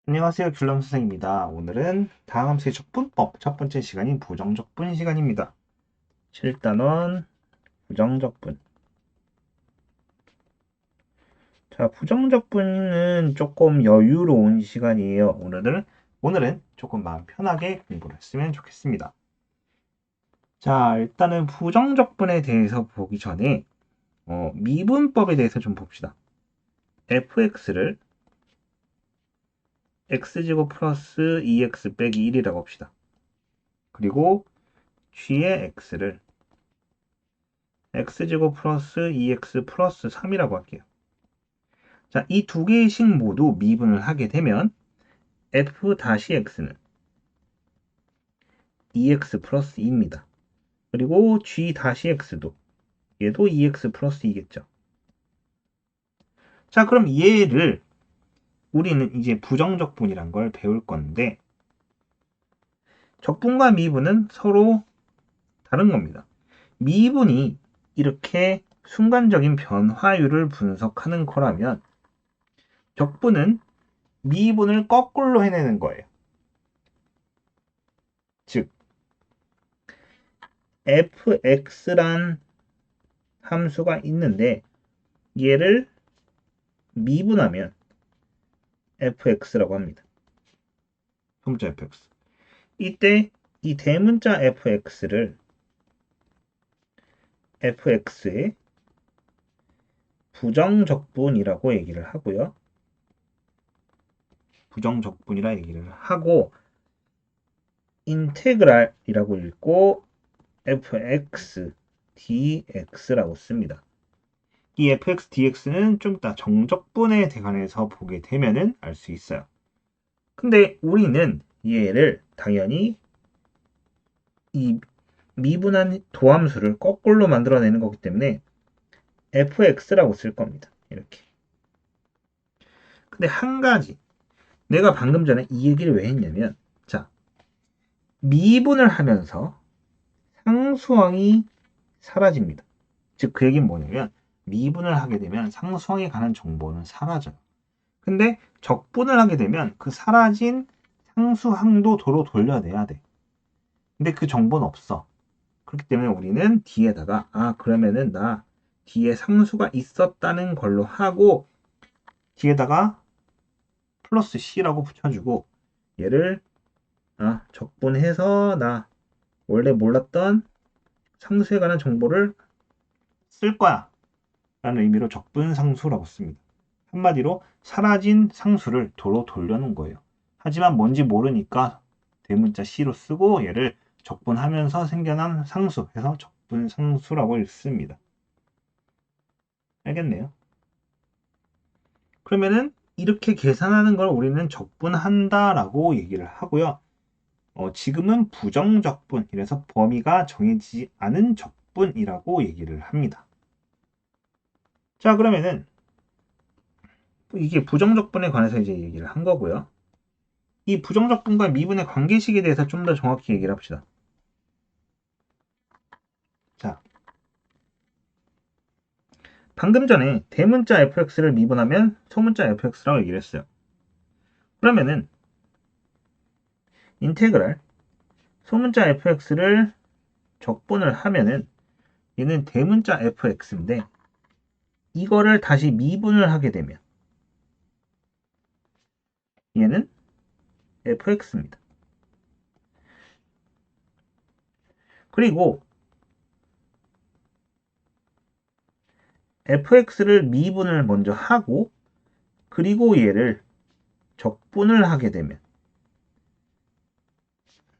안녕하세요. 귤럼 선생입니다. 오늘은 다항함수의 적분법 첫 번째 시간인 부정적분 시간입니다. 7단원 부정적분. 자, 부정적분은 조금 여유로운 시간이에요. 오늘은 조금 마음 편하게 공부를 했으면 좋겠습니다. 자, 일단은 부정적분에 대해서 보기 전에 미분법에 대해서 좀 봅시다. fx를 x제곱 플러스 2x 빼기 1이라고 합시다. 그리고 g의 x를 x제곱 플러스 2x 플러스 3이라고 할게요. 자, 이 두 개의 식 모두 미분을 하게 되면 f-x는 2x 플러스 2입니다. 그리고 g-x도 얘도 2x 플러스 2겠죠. 자, 그럼 얘를 우리는 이제 부정적분이란 걸 배울 건데 적분과 미분은 서로 다른 겁니다. 미분이 이렇게 순간적인 변화율을 분석하는 거라면 적분은 미분을 거꾸로 해내는 거예요. 즉 fx란 함수가 있는데 얘를 미분하면 fx라고 합니다. 소문자 fx. 이때 이 대문자 fx를 fx의 부정적분이라고 얘기를 하고요. 부정적분이라 얘기를 하고 인테그랄이라고 읽고 fx dx라고 씁니다. 이 fx dx는 좀 이따 정적분에 관해서 보게 되면은 알 수 있어요. 근데 우리는 얘를 당연히 이 미분한 도함수를 거꾸로 만들어내는 거기 때문에 fx라고 쓸 겁니다. 이렇게. 근데 한 가지 내가 방금 전에 이 얘기를 왜 했냐면 자, 미분을 하면서 상수항이 사라집니다. 즉 그 얘기는 뭐냐면 미분을 하게 되면 상수항에 관한 정보는 사라져요. 근데 적분을 하게 되면 그 사라진 상수항도 도로 돌려내야 돼. 근데 그 정보는 없어. 그렇기 때문에 우리는 뒤에다가 그러면은 나 뒤에 상수가 있었다는 걸로 하고 뒤에다가 플러스 C라고 붙여주고 얘를 적분해서 나 원래 몰랐던 상수에 관한 정보를 쓸 거야 라는 의미로 적분상수라고 씁니다. 한마디로 사라진 상수를 도로 돌려놓은 거예요. 하지만 뭔지 모르니까 대문자 C로 쓰고 얘를 적분하면서 생겨난 상수 해서 적분상수라고 읽습니다. 알겠네요. 그러면은 이렇게 계산하는 걸 우리는 적분한다라고 얘기를 하고요. 지금은 부정적분, 이래서 범위가 정해지지 않은 적분이라고 얘기를 합니다. 자, 그러면은 이게 부정적분에 관해서 이제 얘기를 한 거고요. 이 부정적분과 미분의 관계식에 대해서 좀 더 정확히 얘기를 합시다. 자, 방금 전에 대문자 fx를 미분하면 소문자 fx라고 얘기를 했어요. 그러면은 인테그랄 소문자 fx를 적분을 하면은 얘는 대문자 fx인데 이거를 다시 미분을 하게 되면 얘는 fx입니다. 그리고 fx를 미분을 먼저 하고 그리고 얘를 적분을 하게 되면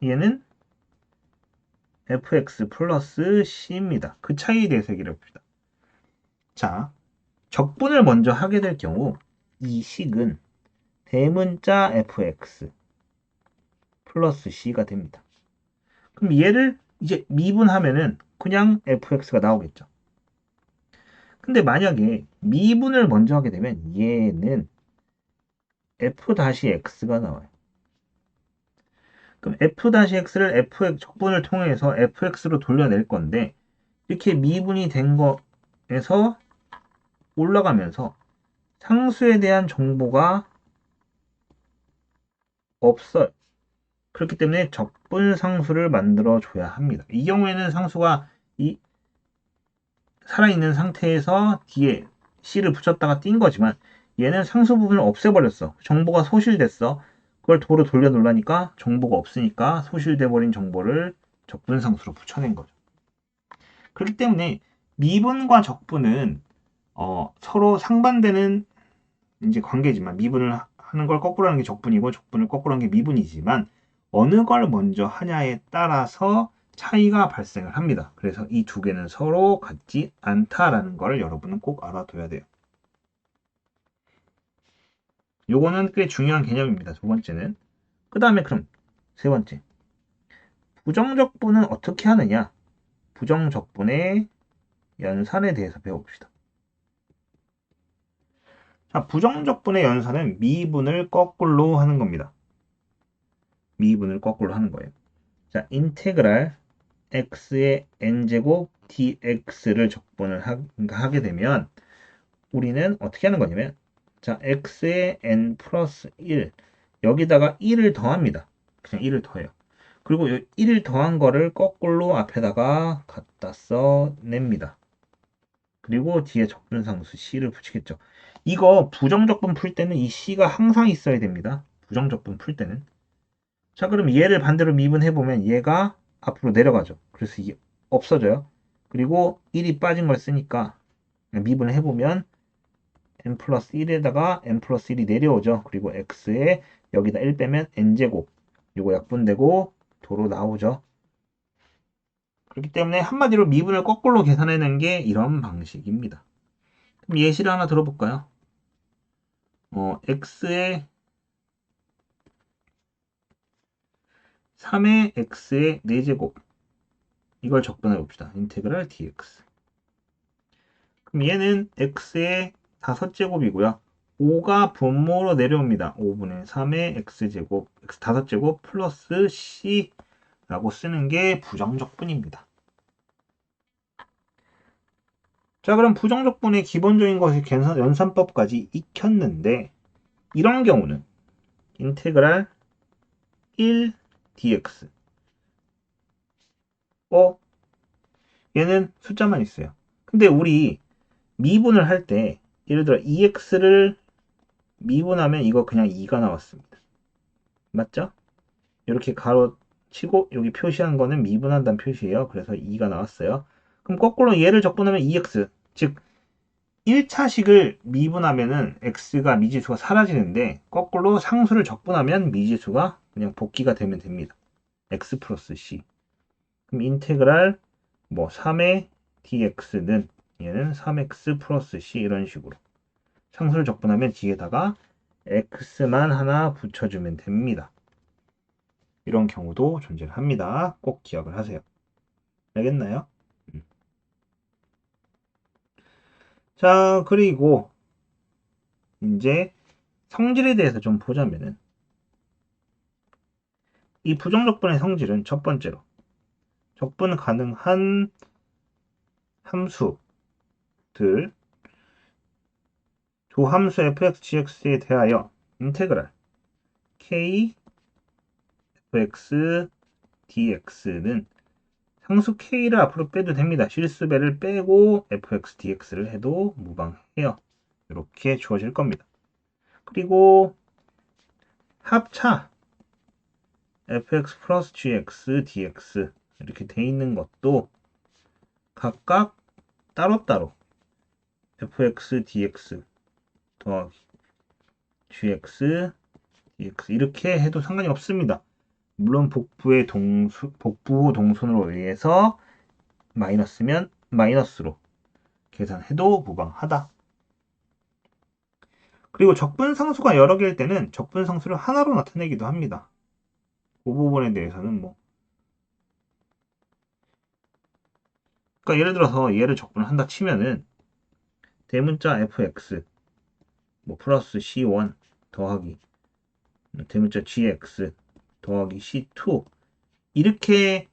얘는 fx 플러스 c입니다. 그 차이에 대해서 얘기를 해봅시다. 자, 적분을 먼저 하게 될 경우 이 식은 대문자 fx 플러스 c가 됩니다. 그럼 얘를 이제 미분하면은 그냥 fx가 나오겠죠. 근데 만약에 미분을 먼저 하게 되면 얘는 f-x가 나와요. 그럼 f-x를 fx 적분을 통해서 fx로 돌려낼 건데 이렇게 미분이 된 거에서 올라가면서 상수에 대한 정보가 없어요. 그렇기 때문에 적분상수를 만들어 줘야 합니다. 이 경우에는 상수가 이 살아있는 상태에서 뒤에 C를 붙였다가 띈 거지만 얘는 상수 부분을 없애버렸어. 정보가 소실됐어. 그걸 도로 돌려 놓으니까 정보가 없으니까 소실돼 버린 정보를 적분상수로 붙여낸 거죠. 그렇기 때문에 미분과 적분은 서로 상반되는 이제 관계지만 미분을 하는 걸 거꾸로 하는 게 적분이고 적분을 거꾸로 하는 게 미분이지만 어느 걸 먼저 하냐에 따라서 차이가 발생을 합니다. 그래서 이 두 개는 서로 같지 않다라는 걸 여러분은 꼭 알아둬야 돼요. 요거는 꽤 중요한 개념입니다. 두 번째는. 그 다음에 그럼 세 번째. 부정적분은 어떻게 하느냐? 부정적분의 연산에 대해서 배워봅시다. 자, 부정적분의 연산은 미분을 거꾸로 하는 겁니다. 미분을 거꾸로 하는 거예요. 자, 인테그랄 x의 n제곱 dx를 적분을 하게 되면 우리는 어떻게 하는 거냐면 자, x의 n 플러스 1 여기다가 1을 더합니다. 그냥 1을 더해요. 그리고 1을 더한 거를 거꾸로 앞에다가 갖다 써냅니다. 그리고 뒤에 적분상수 c를 붙이겠죠. 이거 부정적분 풀 때는 이 c가 항상 있어야 됩니다. 부정적분 풀 때는. 자, 그럼 얘를 반대로 미분해보면 얘가 앞으로 내려가죠. 그래서 이게 없어져요. 그리고 1이 빠진 걸 쓰니까 미분을 해보면 n 플러스 1에다가 n 플러스 1이 내려오죠. 그리고 x에 여기다 1 빼면 n제곱. 요거 약분되고 도로 나오죠. 그렇기 때문에 한마디로 미분을 거꾸로 계산해낸 게 이런 방식입니다. 그럼 예시를 하나 들어볼까요? x의 3의 x의 4제곱 이걸 적분해 봅시다. 인테그랄 dx. 그럼 얘는 x의 5제곱이고요. 5가 분모로 내려옵니다. 5분의 3의 x제곱, x 5제곱 플러스 c라고 쓰는 게 부정적분입니다. 자, 그럼 부정적분의 기본적인 것이 연산법까지 익혔는데 이런 경우는 인테그랄 1 dx 얘는 숫자만 있어요. 근데 우리 미분을 할 때 예를 들어 2x를 미분하면 이거 그냥 2가 나왔습니다. 맞죠? 이렇게 가로 치고 여기 표시한 거는 미분한다는 표시예요. 그래서 2가 나왔어요. 그럼 거꾸로 얘를 적분하면 2x 즉 1차식을 미분하면은 x가 미지수가 사라지는데 거꾸로 상수를 적분하면 미지수가 그냥 복귀가 되면 됩니다. x 플러스 c. 그럼 인테그랄 3의 dx는 얘는 3x 플러스 c 이런 식으로 상수를 적분하면 뒤에다가 x만 하나 붙여주면 됩니다. 이런 경우도 존재합니다. 꼭 기억을 하세요. 알겠나요? 자, 그리고 이제 성질에 대해서 좀 보자면은 이 부정적분의 성질은 첫 번째로 적분 가능한 함수들 조함수 fx, gx에 대하여 인테그랄 k fx dx는 상수 k를 앞으로 빼도 됩니다. 실수배를 빼고 fx dx를 해도 무방해요. 이렇게 주어질 겁니다. 그리고 합차 fx 플러스 gx dx 이렇게 돼 있는 것도 각각 따로따로 fx dx 더하기 gx dx 이렇게 해도 상관이 없습니다. 물론 복부 동선으로 의해서 마이너스면 마이너스로 계산해도 무방하다. 그리고 적분상수가 여러 개일 때는 적분상수를 하나로 나타내기도 합니다. 그 부분에 대해서는 그러니까 예를 들어서 얘를 적분을 한다 치면은 대문자 fx 플러스 c1 더하기 대문자 gx 더하기 c2 이렇게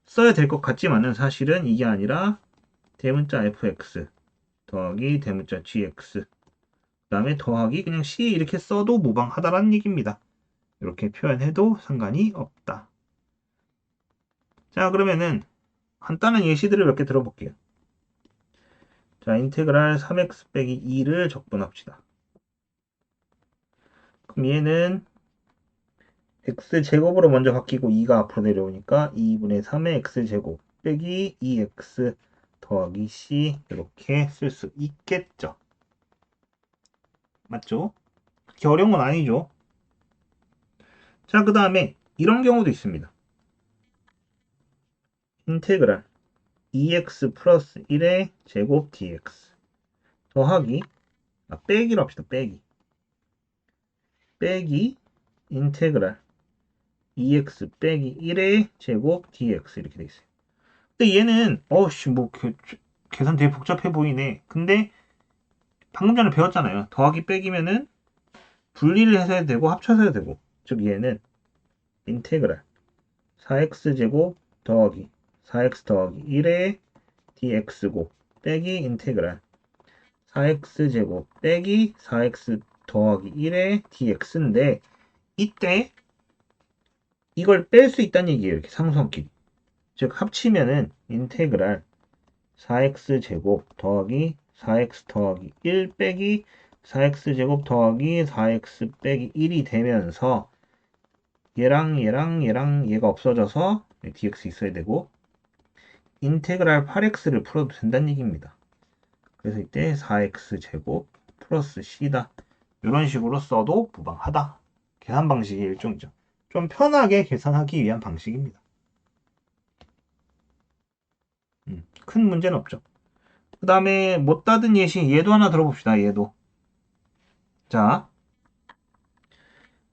써야 될 것 같지만은 사실은 이게 아니라 대문자 fx 더하기 대문자 gx 그 다음에 더하기 그냥 c 이렇게 써도 무방하다라는 얘기입니다. 이렇게 표현해도 상관이 없다. 자, 그러면은 간단한 예시들을 몇 개 들어볼게요. 자, 인테그랄 3x 빼기 2를 적분합시다. 그럼 얘는 x제곱으로 먼저 바뀌고 2가 앞으로 내려오니까 2분의 3의 x제곱 빼기 2x 더하기 c 이렇게 쓸 수 있겠죠. 맞죠? 그렇게 어려운 건 아니죠. 자, 그 다음에 이런 경우도 있습니다. 인테그랄 2x 플러스 1의 제곱 dx 더하기 빼기로 합시다. 빼기 인테그랄 2x 빼기 1의 제곱 dx 이렇게 돼 있어요. 근데 얘는 뭐 계산 되게 복잡해 보이네. 근데 방금 전에 배웠잖아요. 더하기 빼기면은 분리를 해서 해도 되고 합쳐서 해도 되고. 즉 얘는 인테그랄 4x제곱 더하기 4x 더하기 1의 dx고 빼기 인테그랄 4x제곱 빼기 4x 더하기 1의 dx인데 이때 이걸 뺄 수 있다는 얘기예요. 이렇게 상수함끼리. 즉 합치면은 인테그랄 4x제곱 더하기 4x 더하기 1 빼기 4x제곱 더하기 4x 빼기 1이 되면서 얘랑 얘가 없어져서 dx 있어야 되고 인테그랄 8x를 풀어도 된다는 얘기입니다. 그래서 이때 4x제곱 플러스 c다. 이런 식으로 써도 무방하다. 계산 방식의 일종이죠. 좀 편하게 계산하기 위한 방식입니다. 큰 문제는 없죠. 그 다음에 못 닫은 예시 얘도 하나 들어봅시다. 얘도. 자,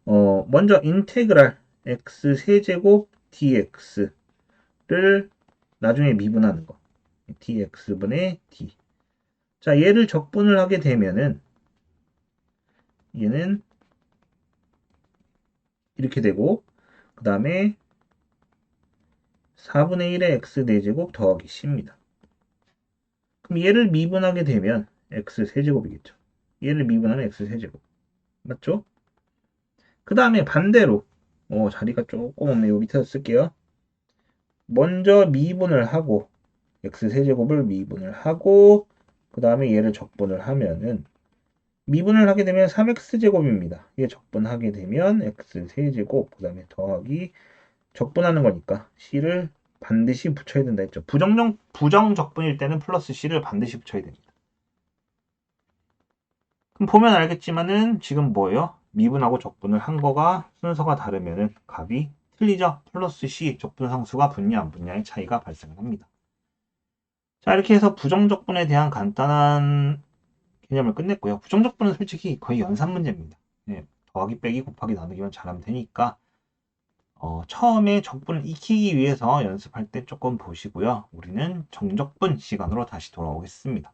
먼저 인테그랄 x 세제곱 dx를 나중에 미분하는 거. dx분의 d. 자, 얘를 적분을 하게 되면은 얘는 이렇게 되고 그 다음에 4분의 1의 x 4제곱 더하기 c입니다. 그럼 얘를 미분하게 되면 x 세제곱이겠죠. 얘를 미분하면 x 세제곱. 맞죠? 그 다음에 반대로 자리가 조금 없네요. 밑에서 쓸게요. 먼저 미분을 하고 x 세제곱을 미분을 하고 그 다음에 얘를 적분을 하면은 미분을 하게 되면 3x제곱입니다. 얘 적분하게 되면 x 세제곱 그 다음에 더하기 적분하는 거니까 c를 반드시 붙여야 된다 했죠. 부정 적분일 때는 플러스 c를 반드시 붙여야 됩니다. 그럼 보면 알겠지만은 지금 뭐예요? 미분하고 적분을 한 거가 순서가 다르면은 값이 틀리죠. 플러스 c 적분 상수가 붙냐 안 붙냐의 차이가 발생을 합니다. 자, 이렇게 해서 부정적분에 대한 간단한 개념을 끝냈고요. 부정적분은 솔직히 거의 연산 문제입니다. 네, 더하기 빼기 곱하기 나누기만 잘하면 되니까 처음에 적분을 익히기 위해서 연습할 때 조금 보시고요. 우리는 정적분 시간으로 다시 돌아오겠습니다.